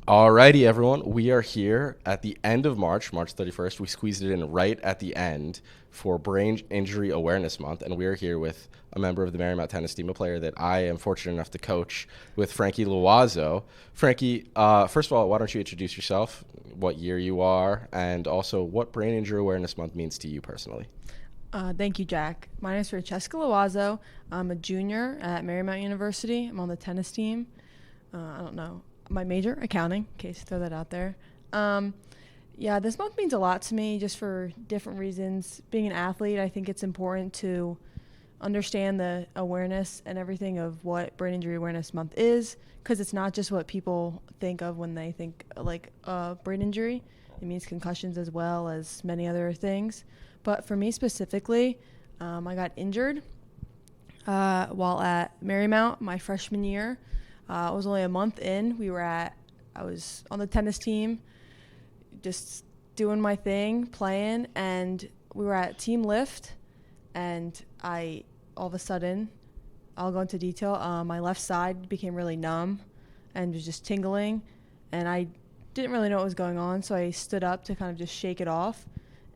Alrighty, everyone. We are here at the end of March 31st. We squeezed it in right at the end for Brain Injury Awareness Month, and we are here with a member of the Marymount tennis team, a player that I am fortunate enough to coach, with Francesca Loiseau. Frankie, first of all, why don't you introduce yourself, what year you are, and also what Brain Injury Awareness Month means to you personally? Thank you, Jack. My name is Francesca Loiseau. I'm a junior at Marymount University. I'm on the tennis team. I don't know. My major, accounting, in case you throw that out there. Yeah, this month means a lot to me just for different reasons. Being an athlete, I think it's important to understand the awareness and everything of what Brain Injury Awareness Month is, because it's not just what people think of when they think like brain injury. It means concussions as well as many other things. But for me specifically, I got injured while at Marymount my freshman year. It was only a month in. I was on the tennis team, just doing my thing, playing, and we were at team lift, and all of a sudden, I'll go into detail, my left side became really numb and was just tingling, and I didn't really know what was going on, so I stood up to kind of just shake it off,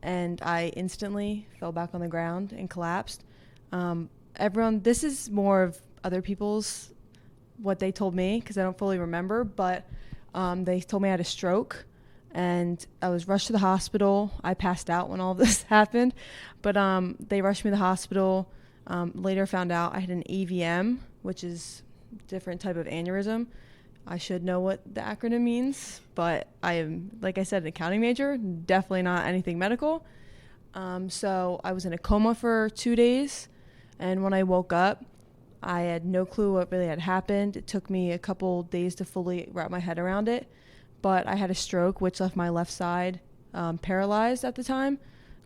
and I instantly fell back on the ground and collapsed. This is more of other people's what they told me because I don't fully remember, but they told me I had a stroke, and I was rushed to the hospital. I passed out when all of this happened, but they rushed me to the hospital. Later found out I had an AVM, which is a different type of aneurysm. I should know what the acronym means, but I am, like I said, an accounting major, definitely not anything medical. So I was in a coma for 2 days, and when I woke up, I had no clue what really had happened. It took me a couple days to fully wrap my head around it, but I had a stroke, which left my left side paralyzed at the time.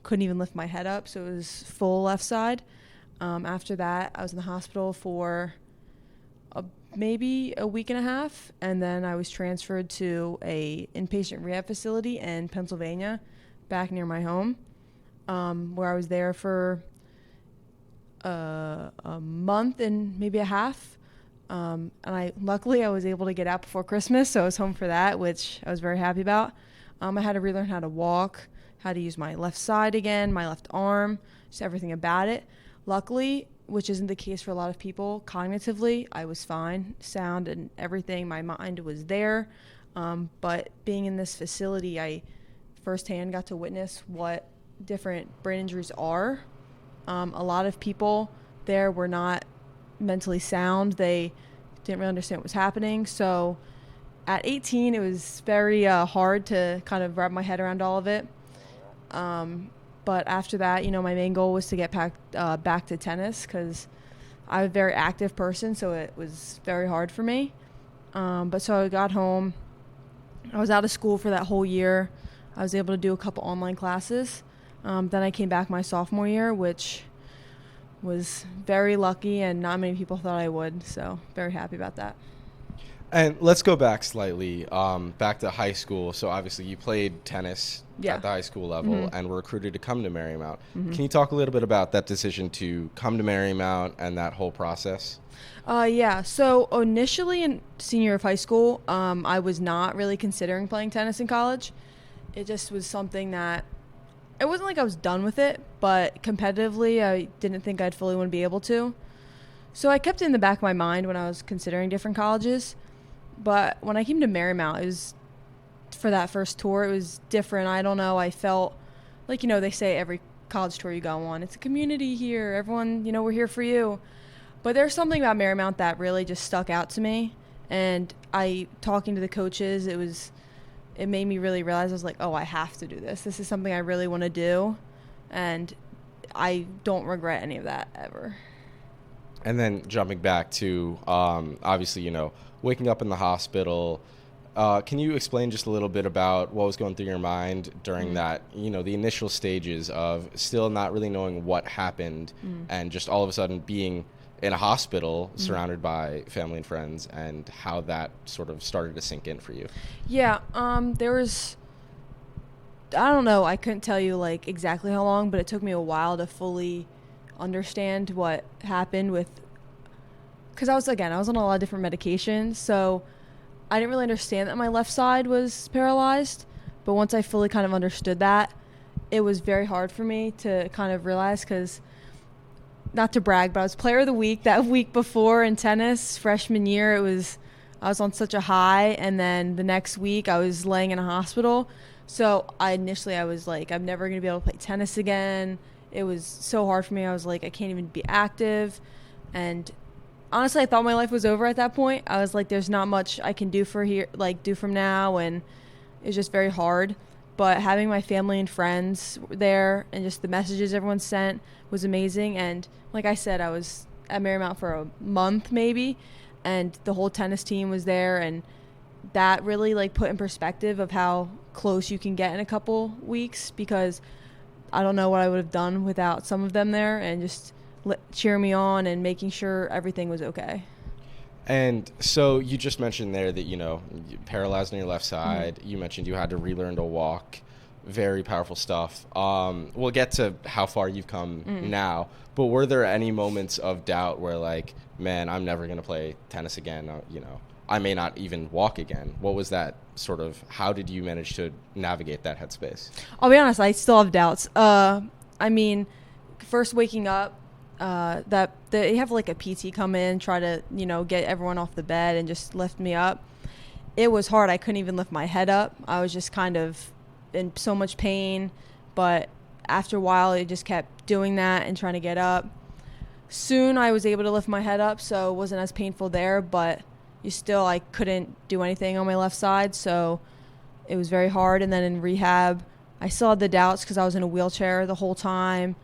Couldn't even lift my head up, so it was full left side. After that, I was in the hospital for maybe a week and a half, and then I was transferred to a inpatient rehab facility in Pennsylvania, back near my home, where I was there for a month and maybe a half. And luckily I was able to get out before Christmas, so I was home for that, which I was very happy about. I had to relearn how to walk, how to use my left side again, my left arm, just everything about it. Luckily, which isn't the case for a lot of people, cognitively, I was fine, sound and everything. My mind was there. But being in this facility, I firsthand got to witness what different brain injuries are. A lot of people there were not mentally sound. They didn't really understand what was happening. So at 18, it was very hard to kind of wrap my head around all of it. But after that, my main goal was to get back to tennis because I'm a very active person, so it was very hard for me. But so I got home. I was out of school for that whole year. I was able to do a couple online classes. Then I came back my sophomore year, which was very lucky, and not many people thought I would, so very happy about that. And let's go back slightly, back to high school. So obviously you played tennis at the high school level and were recruited to come to Marymount. Can you talk a little bit about that decision to come to Marymount and that whole process? Yeah, so initially in senior year of high school, I was not really considering playing tennis in college. It just was something that it wasn't like I was done with it, but competitively, I didn't think I'd fully want to be able to. So I kept it in the back of my mind when I was considering different colleges. But when I came to Marymount, it was for that first tour, it was different. I don't know. I felt like, they say every college tour you go on, it's a community here. Everyone, we're here for you. But there's something about Marymount that really just stuck out to me. And talking to the coaches, it made me really realize I was like, oh, I have to do this. This is something I really want to do. And I don't regret any of that ever. And then jumping back to, obviously, waking up in the hospital, can you explain just a little bit about what was going through your mind during that, the initial stages of still not really knowing what happened and just all of a sudden being in a hospital surrounded by family and friends, and how that sort of started to sink in for you? Yeah, there was, I don't know, I couldn't tell you like exactly how long, but it took me a while to fully understand what happened because I was on a lot of different medications, so I didn't really understand that my left side was paralyzed, but once I fully kind of understood that, it was very hard for me to kind of realize, because not to brag, but I was player of the week that week before in tennis freshman year. I was on such a high, and then the next week I was laying in a hospital. So I was like, I'm never going to be able to play tennis again. It was so hard for me. I was like, I can't even be active. And honestly, I thought my life was over at that point. I was like, there's not much I can do do from now. And it was just very hard. But having my family and friends there and just the messages everyone sent was amazing. And like I said, I was at Marymount for a month maybe, and the whole tennis team was there, and that really like put in perspective of how close you can get in a couple weeks, because I don't know what I would have done without some of them there and just cheering me on and making sure everything was okay. And so you just mentioned there that, you paralyzed on your left side. You mentioned you had to relearn to walk. Very powerful stuff. We'll get to how far you've come now, but were there any moments of doubt where like, man, I'm never going to play tennis again? I may not even walk again. What was that how did you manage to navigate that headspace? I'll be honest, I still have doubts. First waking up, that they have like a PT come in, try to, get everyone off the bed and just lift me up. It was hard. I couldn't even lift my head up. I was just kind of in so much pain, but after a while, I just kept doing that and trying to get up. Soon I was able to lift my head up, so it wasn't as painful there, but I couldn't do anything on my left side, so it was very hard. And then in rehab, I still had the doubts because I was in a wheelchair the whole time.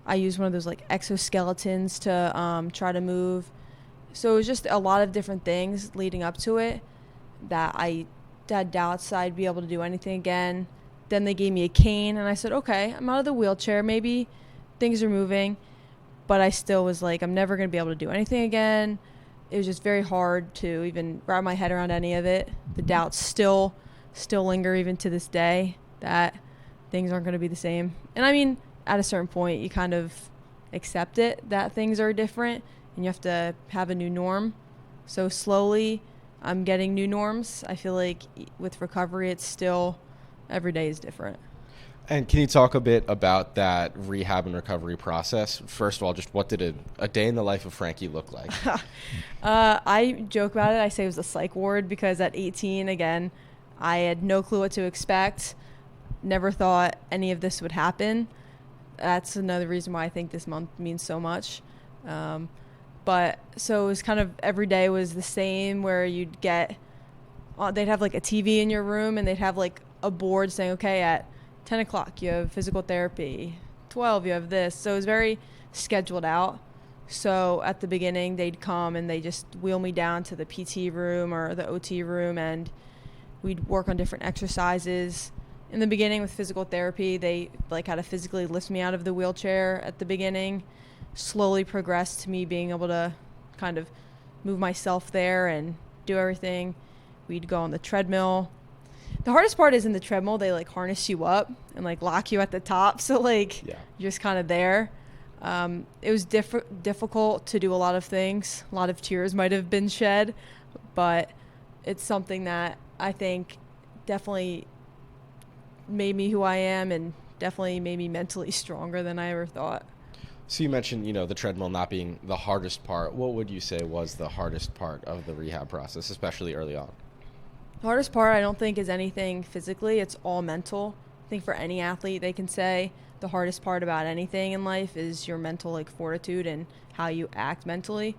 I used one of those like exoskeletons to try to move. So it was just a lot of different things leading up to it that I had doubts I'd be able to do anything again. Then they gave me a cane, and I said, okay, I'm out of the wheelchair. Maybe things are moving. But I still was like, I'm never going to be able to do anything again. It was just very hard to even wrap my head around any of it. The doubts still linger even to this day that things aren't going to be the same. And I mean, at a certain point, you kind of accept it that things are different and you have to have a new norm. So slowly, I'm getting new norms. I feel like with recovery, it's still every day is different. And can you talk a bit about that rehab and recovery process? First of all, just what did a day in the life of Frankie look like? I joke about it. I say it was a psych ward because at 18, again, I had no clue what to expect. Never thought any of this would happen. That's another reason why I think this month means so much. But so it was kind of every day was the same, where you'd they'd have like a TV in your room, and they'd have like a board saying, okay, at 10 o'clock you have physical therapy, 12 you have this. So it was very scheduled out. So at the beginning they'd come and they just wheel me down to the PT room or the OT room, and we'd work on different exercises. In the beginning with physical therapy, they like had to physically lift me out of the wheelchair at the beginning. Slowly progressed to me being able to kind of move myself there and do everything. We'd go on the treadmill. The hardest part is in the treadmill, they like harness you up and like lock you at the top. So like you're just kind of there. It was difficult to do a lot of things. A lot of tears might have been shed, but it's something that I think definitely made me who I am and definitely made me mentally stronger than I ever thought. So you mentioned, the treadmill not being the hardest part. What would you say was the hardest part of the rehab process, especially early on? The hardest part, I don't think, is anything physically. It's all mental. I think for any athlete, they can say the hardest part about anything in life is your mental like fortitude and how you act mentally.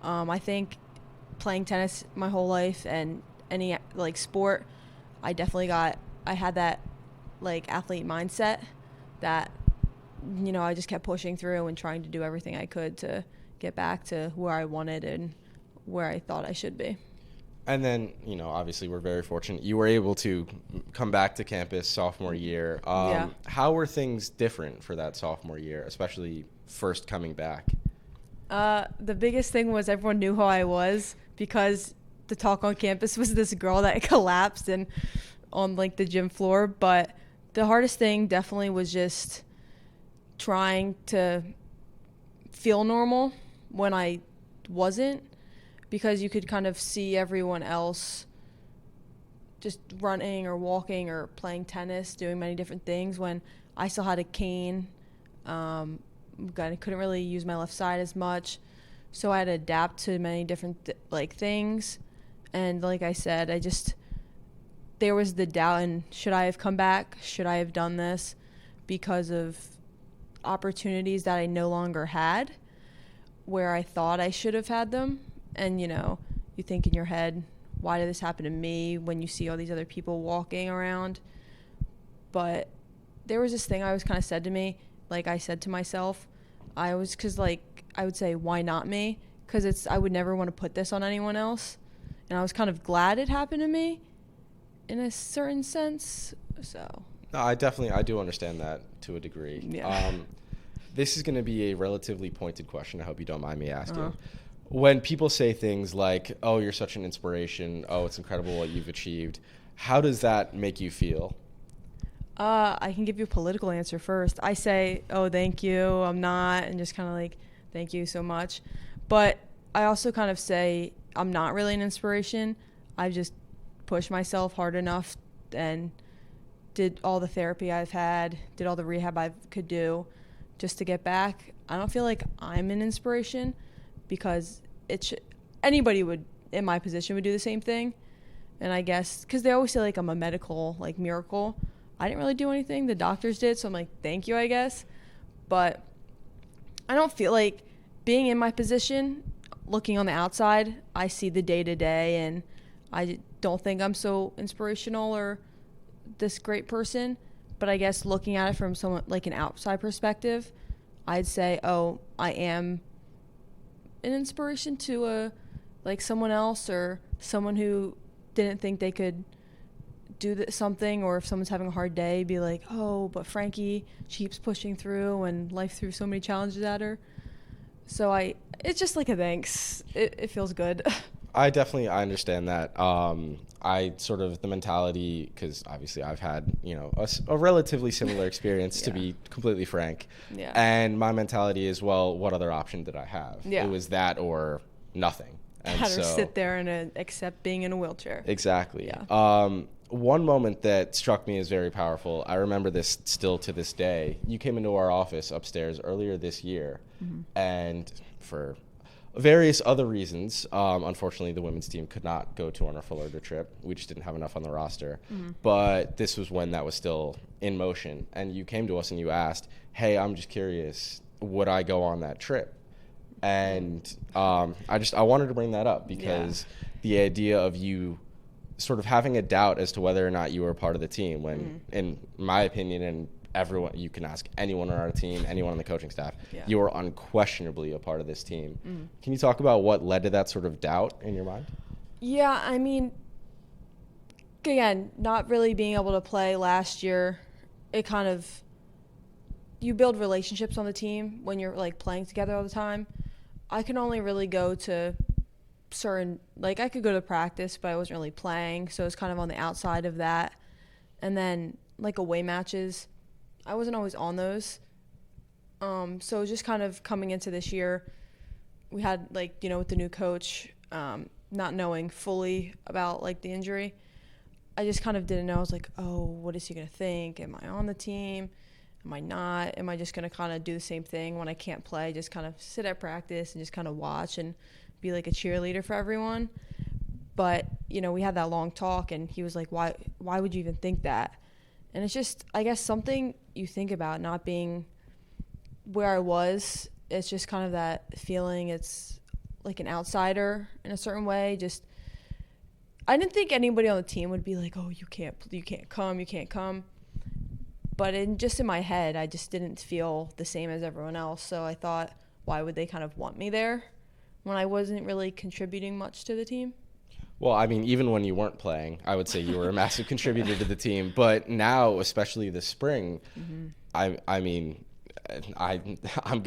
I think playing tennis my whole life and any like sport, I had that like athlete mindset that, I just kept pushing through and trying to do everything I could to get back to where I wanted and where I thought I should be. And then, obviously we're very fortunate. You were able to come back to campus sophomore year. How were things different for that sophomore year, especially first coming back? The biggest thing was everyone knew who I was because the talk on campus was this girl that collapsed and on like the gym floor. But the hardest thing definitely was just trying to feel normal when I wasn't, because you could kind of see everyone else just running or walking or playing tennis, doing many different things when I still had a cane. I couldn't really use my left side as much. So I had to adapt to many different things. And like I said, there was the doubt in, should I have come back? Should I have done this? Because of opportunities that I no longer had where I thought I should have had them. And, you think in your head, why did this happen to me, when you see all these other people walking around? But there was this thing I was kind of said to me, like I said to myself, because I would say, why not me? Because I would never want to put this on anyone else. And I was kind of glad it happened to me in a certain sense. So. No, I do understand that to a degree. Yeah. This is going to be a relatively pointed question. I hope you don't mind me asking. Uh-huh. When people say things like, oh, you're such an inspiration, oh, it's incredible what you've achieved, how does that make you feel? I can give you a political answer first. I say, oh, thank you, I'm not, and just kind of like, thank you so much. But I also kind of say I'm not really an inspiration. I just pushed myself hard enough and did all the therapy I've had, did all the rehab I could do just to get back. I don't feel like I'm an inspiration because anybody would in my position would do the same thing. And I guess because they always say I'm a medical miracle. I didn't really do anything. The doctors did, so I'm like, thank you, I guess. But I don't feel like being in my position, looking on the outside, I see the day-to-day, and I don't think I'm so inspirational or this great person. But I guess looking at it from someone an outside perspective, I'd say, oh, I am an inspiration to someone else or someone who didn't think they could do something, or if someone's having a hard day, be like, oh, but Frankie, she keeps pushing through and life threw so many challenges at her. So it's just a thanks. It feels good. I understand that. I sort of the mentality, because obviously I've had, a relatively similar experience to be completely frank. Yeah. And my mentality is, well, what other option did I have? Yeah. It was that or nothing. And had her sit there and accept being in a wheelchair. Exactly. Yeah. One moment that struck me as very powerful, I remember this still to this day. You came into our office upstairs earlier this year, and for various other reasons, unfortunately, the women's team could not go to our Florida trip. We just didn't have enough on the roster. But this was when that was still in motion, and you came to us and you asked, hey, I'm just curious, would I go on that trip? And I wanted to bring that up because the idea of you sort of having a doubt as to whether or not you were a part of the team when, in my opinion, and everyone, you can ask anyone on our team, anyone on the coaching staff, you are unquestionably a part of this team. Can you talk about what led to that sort of doubt in your mind? Yeah, I mean, again, not really being able to play last year, it kind of, you build relationships on the team when you're playing together all the time. I can only really go to certain, I could go to practice, but I wasn't really playing, so it was kind of on the outside of that. And then away matches, I wasn't always on those. So it was just kind of coming into this year, we had with the new coach, not knowing fully about the injury, I just kind of didn't know. I was like, oh, what is he gonna think? Am I on the team? Am I not? Am I just going to kind of do the same thing when I can't play, just kind of sit at practice and just kind of watch and be a cheerleader for everyone? But, we had that long talk, and he was like, why would you even think that? And it's just, I guess, something you think about not being where I was. It's just kind of that feeling it's an outsider in a certain way. Just, I didn't think anybody on the team would be like, oh, you can't come. But in my head, I just didn't feel the same as everyone else. So I thought, why would they kind of want me there when I wasn't really contributing much to the team? Well, I mean, even when you weren't playing, I would say you were a massive contributor to the team. But now, especially this spring, I'm going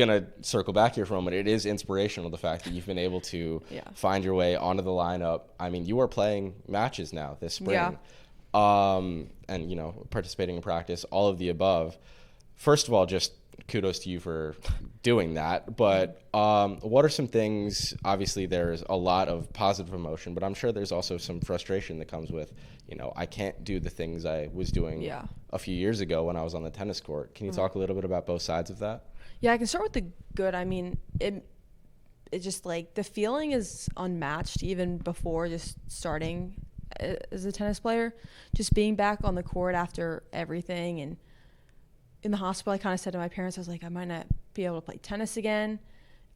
to circle back here for a moment. It is inspirational, the fact that you've been able to find your way onto the lineup. I mean, you are playing matches now this spring. Yeah. And, participating in practice, all of the above. First of all, just kudos to you for doing that. But what are some things, obviously there's a lot of positive emotion, but I'm sure there's also some frustration that comes with, I can't do the things I was doing a few years ago when I was on the tennis court. Can you talk a little bit about both sides of that? Yeah, I can start with the good. I mean, it's just like the feeling is unmatched even before just starting as a tennis player. Just being back on the court after everything, and in the hospital, I kind of said to my parents, I was like, I might not be able to play tennis again.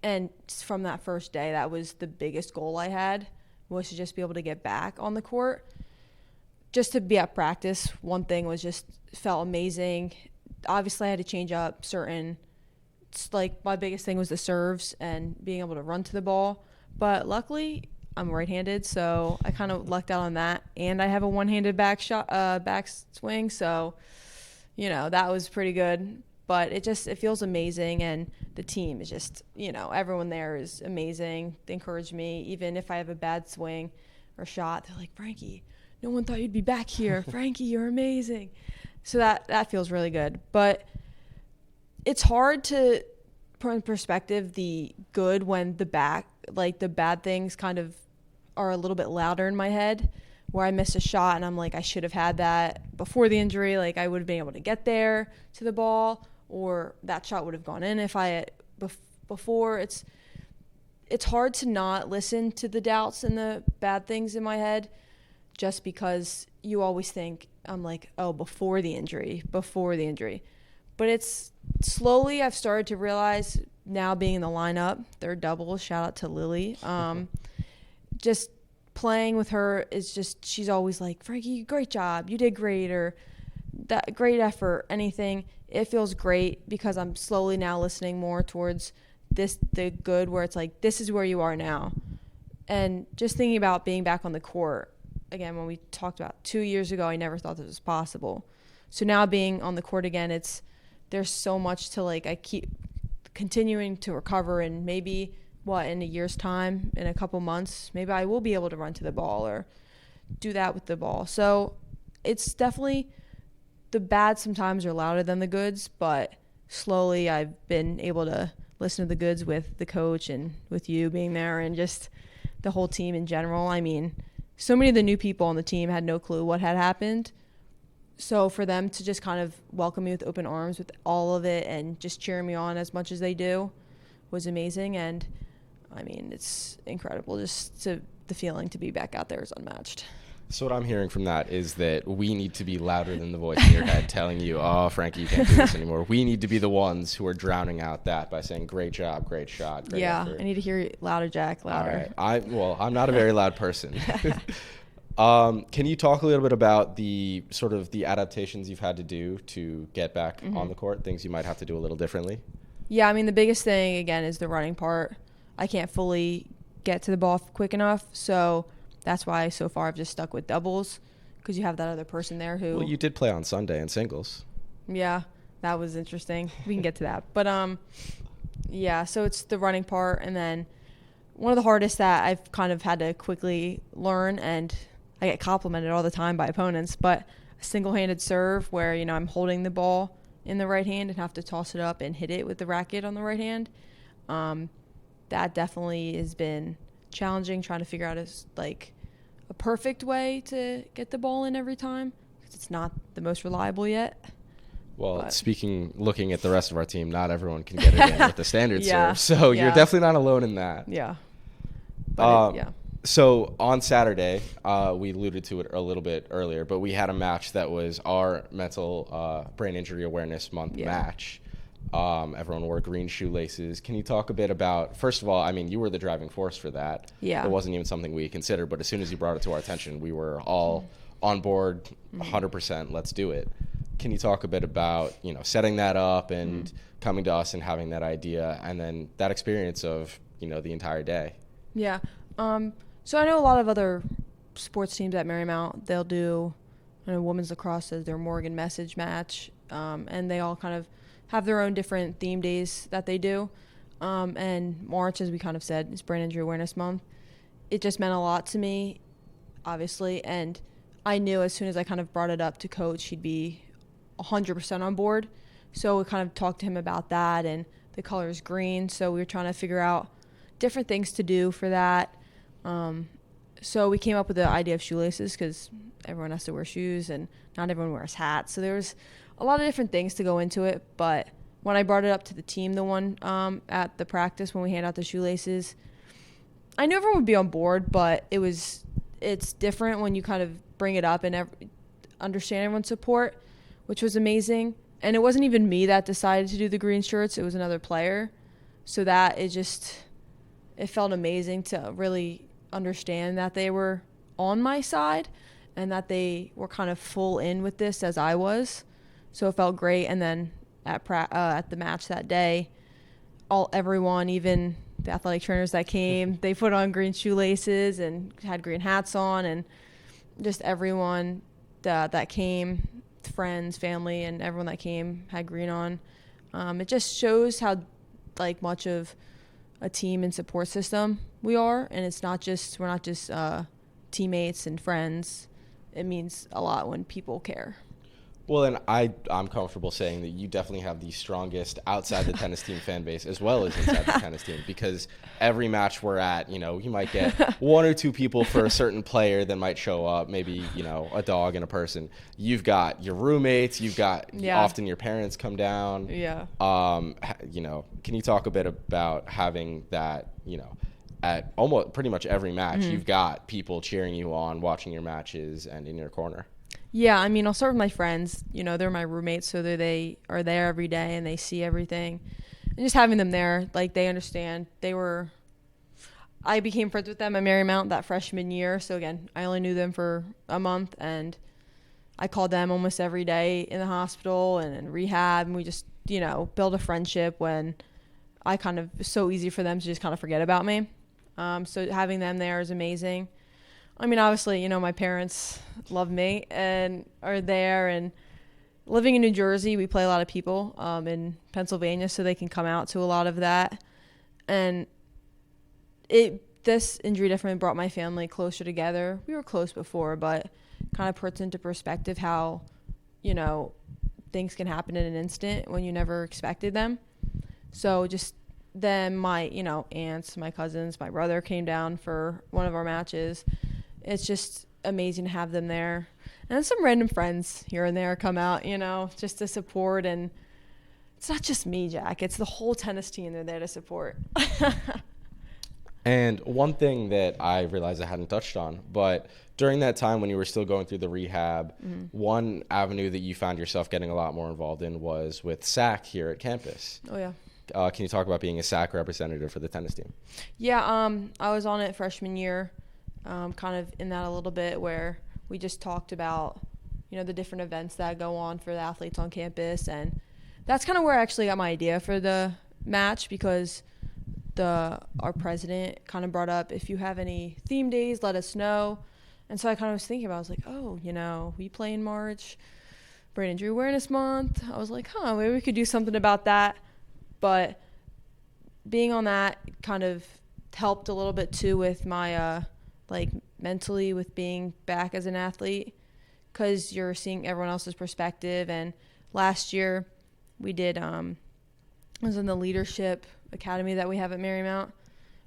And from that first day, that was the biggest goal I had, was to just be able to get back on the court. Just to be at practice, one thing was just felt amazing. Obviously, I had to change up certain, like my biggest thing was the serves and being able to run to the ball. But luckily, I'm right-handed, so I kind of lucked out on that. And I have a one-handed back swing, so that was pretty good. But it feels amazing, and the team is just, everyone there is amazing. They encourage me, even if I have a bad swing or shot. They're like, Frankie, no one thought you'd be back here. Frankie, you're amazing. So that feels really good. But it's hard to put in perspective the good when the bad things kind of are a little bit louder in my head, where I missed a shot and I'm like, I should have had that before the injury. Like, I would have been able to get there to the ball, or that shot would have gone in if I had before. It's hard to not listen to the doubts and the bad things in my head, just because you always think, I'm like, oh, before the injury. But it's slowly I've started to realize now, being in the lineup, third double, shout out to Lily. Just playing with her is just, she's always like, Frankie, great job, you did great, or that great effort, anything. It feels great because I'm slowly now listening more towards the good, where it's like, this is where you are now. And just thinking about being back on the court, again, when we talked about 2 years ago, I never thought this was possible. So now being on the court again, there's so much to, like, I keep continuing to recover, and maybe in a year's time, in a couple months, maybe I will be able to run to the ball or do that with the ball. So it's definitely, the bad sometimes are louder than the goods, but slowly I've been able to listen to the goods with the coach and with you being there, and just the whole team in general. I mean, so many of the new people on the team had no clue what had happened. So for them to just kind of welcome me with open arms with all of it and just cheer me on as much as they do was amazing. And I mean, it's incredible. The feeling to be back out there is unmatched. So what I'm hearing from that is that we need to be louder than the voice in your head telling you, oh, Frankie, you can't do this anymore. We need to be the ones who are drowning out that by saying, great job, great shot, great effort. I need to hear you louder, Jack, louder. All right. I'm not a very loud person. Can you talk a little bit about the sort of the adaptations you've had to do to get back on the court, things you might have to do a little differently? Yeah, I mean, the biggest thing, again, is the running part. I can't fully get to the ball quick enough, so that's why so far I've just stuck with doubles, because you have that other person there who... Well, you did play on Sunday in singles. Yeah, that was interesting. We can get to that. But, yeah, so it's the running part, and then one of the hardest that I've kind of had to quickly learn, and I get complimented all the time by opponents, but a single-handed serve where, I'm holding the ball in the right hand and have to toss it up and hit it with the racket on the right hand. That definitely has been challenging, trying to figure out a perfect way to get the ball in every time, because it's not the most reliable yet. Well, looking at the rest of our team, not everyone can get it in with the standard serve, so you're definitely not alone in that. Yeah. So on Saturday, we alluded to it a little bit earlier, but we had a match that was our Mental Brain Injury Awareness Month match. Everyone wore green shoelaces. Can you talk a bit about, first of all, I mean, you were the driving force for that. Yeah. It wasn't even something we considered, but as soon as you brought it to our attention, we were all on board, 100%, let's do it. Can you talk a bit about, setting that up and coming to us and having that idea, and then that experience of, the entire day? Yeah. So I know a lot of other sports teams at Marymount, they'll do, women's lacrosse as their Morgan message match, and they all kind of have their own different theme days that they do. And March, as we kind of said, is Brain Injury Awareness Month. It just meant a lot to me, obviously, and I knew as soon as I kind of brought it up to Coach, he'd be 100% on board. So we kind of talked to him about that, and the color is green. So we were trying to figure out different things to do for that. So we came up with the idea of shoelaces because everyone has to wear shoes and not everyone wears hats. So there was a lot of different things to go into it. But when I brought it up to the team, the one at the practice when we hand out the shoelaces, I knew everyone would be on board, but it's different when you kind of bring it up and understand everyone's support, which was amazing. And it wasn't even me that decided to do the green shirts. It was another player. So that it felt amazing to really understand that they were on my side and that they were kind of full in with this as I was. So it felt great. And then at the match that day, everyone, even the athletic trainers that came, they put on green shoelaces and had green hats on, and just everyone that came, friends, family, and everyone that came had green on. It just shows how much of a team and support system we are, and we're not just teammates and friends. It means a lot when people care. Well, and I'm comfortable saying that you definitely have the strongest outside the tennis team fan base as well as inside the tennis team, because every match we're at, you might get one or two people for a certain player that might show up, maybe, a dog and a person. You've got your roommates, you've got often your parents come down. Yeah. Can you talk a bit about having that, at almost pretty much every match, you've got people cheering you on, watching your matches and in your corner? Yeah, I'll start with my friends. They're my roommates, so they are there every day and they see everything. And just having them there, they understand. I became friends with them at Marymount that freshman year. So again, I only knew them for a month, and I called them almost every day in the hospital and in rehab, and we just, build a friendship when it's so easy for them to just kind of forget about me. So having them there is amazing. Obviously, my parents love me and are there, and living in New Jersey, we play a lot of people in Pennsylvania, so they can come out to a lot of that. And this injury definitely brought my family closer together. We were close before, but kind of puts into perspective how, things can happen in an instant when you never expected them. So just then my, aunts, my cousins, my brother came down for one of our matches. It's just amazing to have them there. And some random friends here and there come out, just to support. And it's not just me, Jack. It's the whole tennis team they're there to support. And one thing that I realized I hadn't touched on, but during that time when you were still going through the rehab, one avenue that you found yourself getting a lot more involved in was with SAC here at campus. Oh, yeah. Can you talk about being a SAC representative for the tennis team? Yeah, I was on it freshman year. Kind of in that a little bit, where we just talked about, the different events that go on for the athletes on campus. And that's kind of where I actually got my idea for the match, because our president kind of brought up, if you have any theme days, let us know. And so I kind of was thinking about, I was like, oh, we play in March, Brain Injury Awareness Month. I was like, maybe we could do something about that. But being on that kind of helped a little bit too with my mentally, with being back as an athlete, because you're seeing everyone else's perspective. And last year we did I was in the leadership academy that we have at Marymount,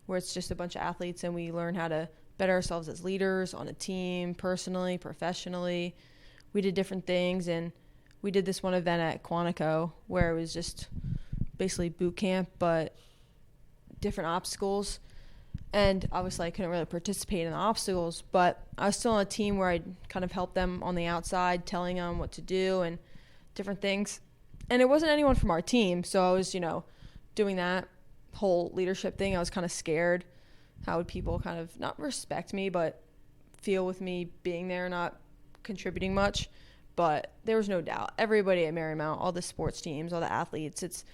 where it's just a bunch of athletes, and we learn how to better ourselves as leaders on a team, personally, professionally. We did different things, and we did this one event at Quantico where it was just basically boot camp, but different obstacles. And obviously I couldn't really participate in the obstacles, but I was still on a team where I'd kind of help them on the outside, telling them what to do and different things. And it wasn't anyone from our team, so I was, doing that whole leadership thing. I was kind of scared. How would people kind of not respect me, but feel with me being there, not contributing much? But there was no doubt. Everybody at Marymount, all the sports teams, all the athletes, it's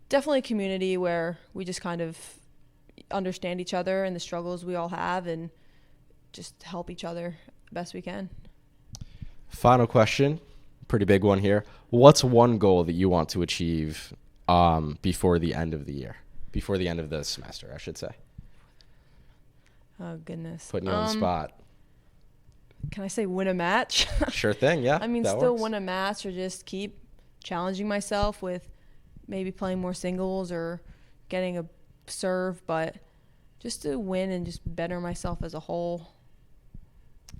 definitely a community where we just kind of understand each other and the struggles we all have, and just help each other the best we can. Final question, pretty big one here. What's one goal that you want to achieve before the end of the year? Before the end of the semester, I should say. Oh, goodness. Putting you on the spot. Can I say win a match? Sure thing, yeah. Still works. win a match, or just keep challenging myself with maybe playing more singles or getting a serve, but just to win and just better myself as a whole.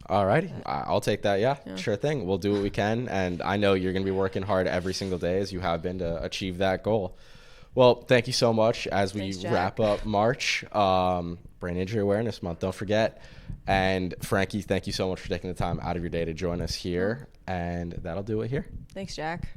All righty. I'll take that. Yeah, sure thing. We'll do what we can. And I know you're going to be working hard every single day as you have been to achieve that goal. Well, thank you so much as we wrap up March, Brain Injury Awareness Month. Don't forget. And Frankie, thank you so much for taking the time out of your day to join us here. And that'll do it here. Thanks, Jack.